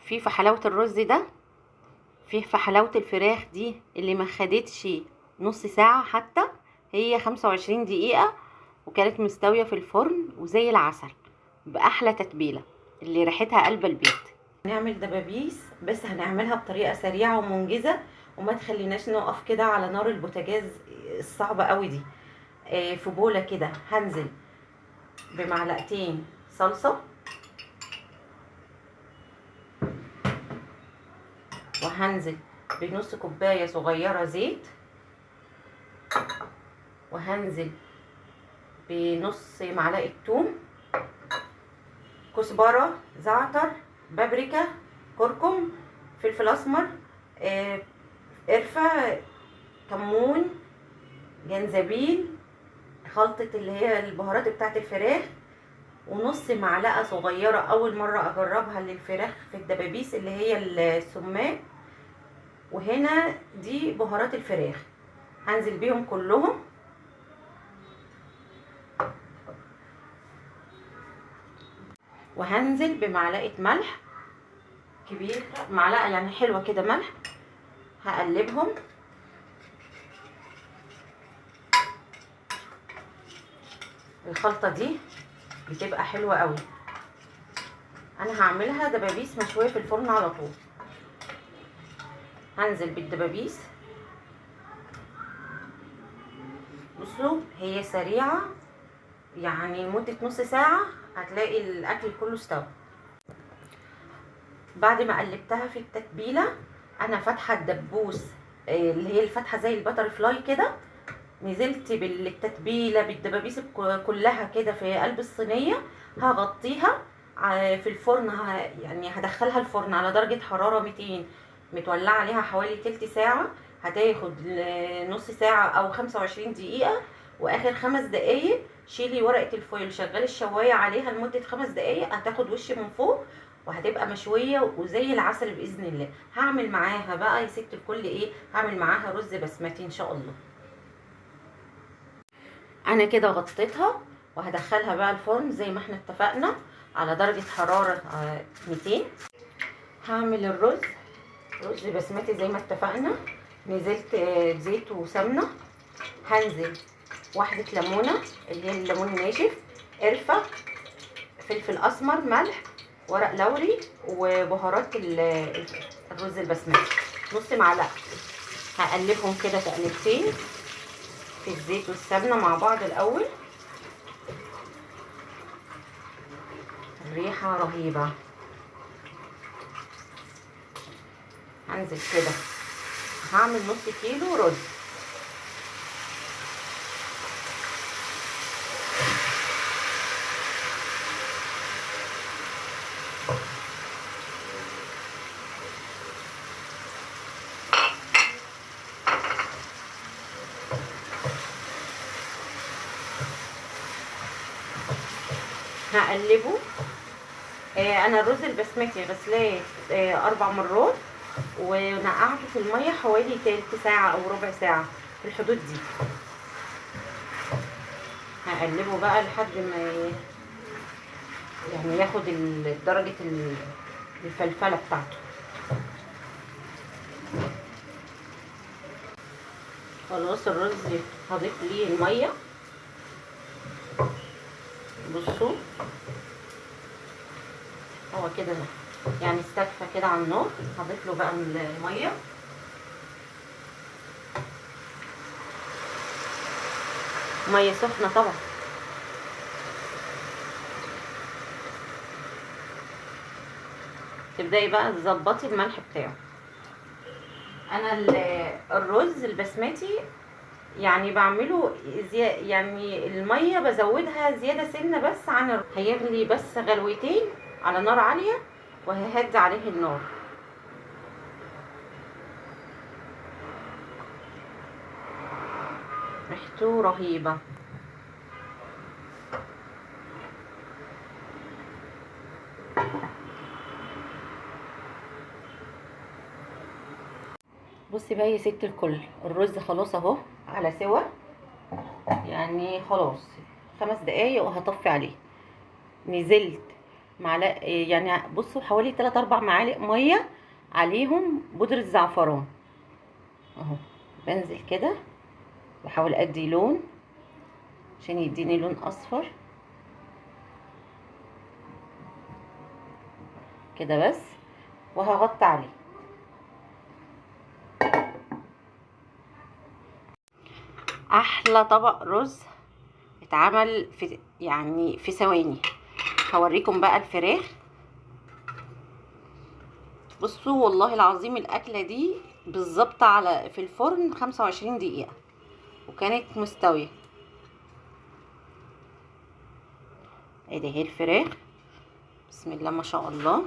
في حلاوة الرز ده، في حلاوة الفراخ دي اللي ما خدتش نص ساعة حتى، هي 25 دقيقة وكانت مستوية في الفرن وزي العسل بأحلى تتبيلة اللي ريحتها قلب البيت. هنعمل دبابيس بس هنعملها بطريقة سريعة ومنجزة، وما تخليناش نقف كده على نار البوتاجاز الصعبة قوي دي. في بولة كده هنزل بمعلقتين صلصة، وهنزل بنص كوباية صغيرة زيت، وهنزل بنص معلقة توم، كزبرة، زعتر، بابريكا، كركم، فلفل اسمر، قرفة، كمون، جنزبيل، خلطة اللي هي البهارات بتاعت الفراخ، ونص معلقة صغيرة اول مرة اجربها للفراخ في الدبابيس اللي هي السماق، وهنا دي بهارات الفراخ هنزل بيهم كلهم، وهنزل بمعلقة ملح كبيرة، معلقة يعني حلوة كده ملح، هقلبهم. الخلطة دي بتبقى حلوة قوي، انا هعملها دبابيس مشوية في الفرن على طول. هنزل بالدبابيس، بصوا هي سريعة يعني لمدة نص ساعة هتلاقي الاكل كله استوى. بعد ما قلبتها في التتبيلة انا فاتحة الدبوس اللي هي الفتحة زي البتر فلاي كده، نزلت بالتتبيلة بالدبابيس كلها كده في قلب الصينية، هغطيها في الفرن، يعني هدخلها الفرن على درجة حرارة 200، متولعة عليها حوالي تلت ساعة، هتاخد نص ساعة او 25 دقيقة، واخر 5 دقايق شيلي ورقة الفويل شغلي الشواية عليها لمدة 5 دقايق، هتاخد وش من فوق وهتبقى مشوية وزي العسل بإذن الله. هعمل معاها بقى يا ست الكل ايه، هعمل معاها رز بسمتي ان شاء الله. انا كده غطيتها وهدخلها بقى الفرن زي ما احنا اتفقنا على درجة حرارة 200. هعمل الرز، رز بسمتي زي ما اتفقنا، نزلت بزيت وسمنة، هنزل واحدة ليمونة اللي هي الليمون الناشف، قرفة، فلفل اسمر، ملح، ورق لوري، وبهارات الرز البسمتي نص معلقة. هقلبهم كده تقلبتين في الزيت والسمنة مع بعض الاول، الريحة رهيبة. هنزل كده، هعمل نص كيلو رز، هقلبه. انا الرز البسمتي غسلاه 4 مرات، ونقعته في الميه حوالي تلت ساعه او ربع ساعه في الحدود دي. هقلبه بقى لحد ما يعني ياخد درجه الفلفله بتاعته. خلاص الرز هضيف ليه الميه، بصوا هو كده يعني استكفى كده على النار، هضيف له بقى الميه. ميه سخنه طبعا. تبداي بقى تظبطي الملح بتاعه. انا الرز البسمتي يعني بعمله يعني الميه بزودها زياده سنه بس عن هيغلي بس غلوتين على نار عاليه، وههدي عليه النار. ريحته رهيبه. بصي بقى يا ست الكل، الرز خلاص اهو على سوا، يعني خلاص 5 دقايق وهطفي عليه. نزلت معلقه يعني بصوا حوالي 3 4 معالق ميه عليهم بودره زعفران اهو. بنزل كده بحاول ادي لون عشان يديني لون اصفر كده بس، وهغطي عليه. احلى طبق رز اتعمل في يعني في ثواني. هوريكم بقى الفراخ. بصوا والله العظيم الاكله دي بالظبط على في الفرن 25 دقيقه وكانت مستويه. ادي اهي الفراخ، بسم الله ما شاء الله.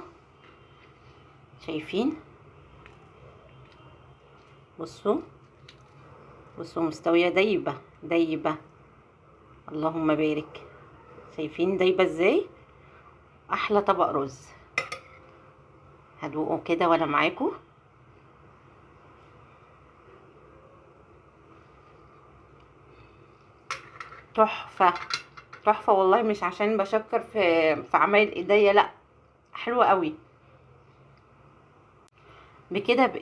شايفين؟ بصوا بصوا مستويه دايبه دايبه، اللهم بارك. شايفين دايبه ازاي؟ احلى طبق رز. هدوقه كده وانا معاكم. تحفه تحفه والله، مش عشان بشكر في عمايل ايديا، لا حلوه قوي. بكده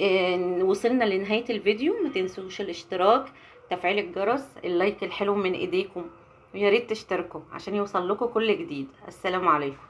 وصلنا لنهايه الفيديو. ما تنسوش الاشتراك، تفعيل الجرس، اللايك الحلو من ايديكم، ويا ريت تشتركوا عشان يوصل لكم كل جديد. السلام عليكم.